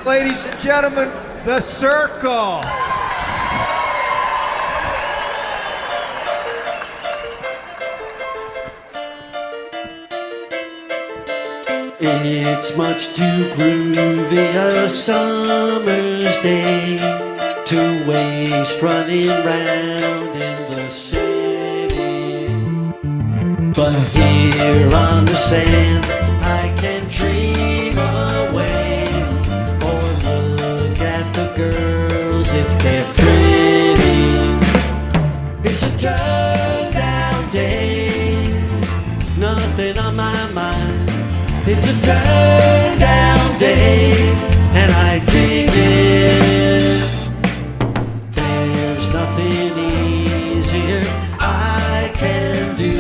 Ladies and gentlemen, The Circle. It's much too groovy a summer's day to waste running round in the city. But here on the sand, I can dream away, or look at the girls if they're pretty. It's a turn-down day, nothing on my mind. It's a turn-down day, and I dig it. There's nothing easier I can do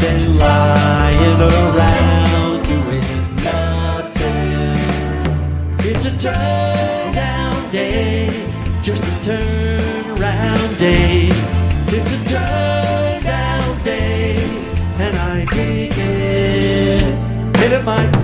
than lying around doing nothing. It's a turn-down day, just a turn-round day. It's a turn-down day, and I dig it. Hit it, Mike.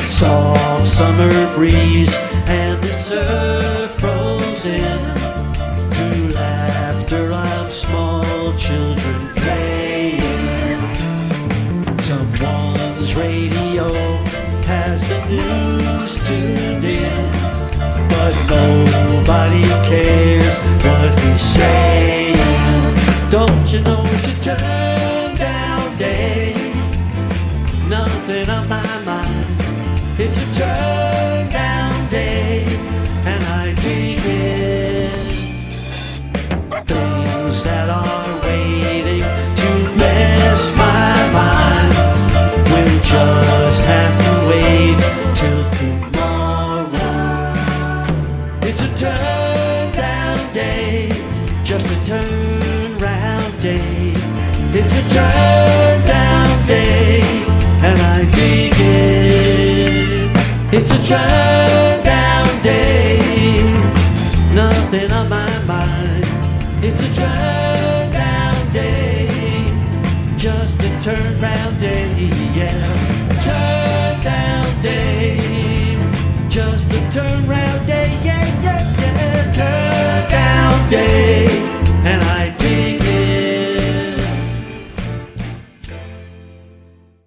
Soft summer breeze and the surf rolls in. To laughter of small children playing. Someone's radio has the news tuned in, but nobody cares what he's saying. Don't you know it's a turn-down day, nothing on my mind. It's a turn-down day, and I dig it. Things that are waiting to mess my mind will just have to wait till tomorrow. It's a turn-down day, just a turn-round day. It's a turn-down day, and I dig it. It's a turn-down day, nothing on my mind. It's a turn-down day, just a turn-round day, yeah. Turn-down day, just a turn-round day, yeah, yeah, yeah. Turn-down day,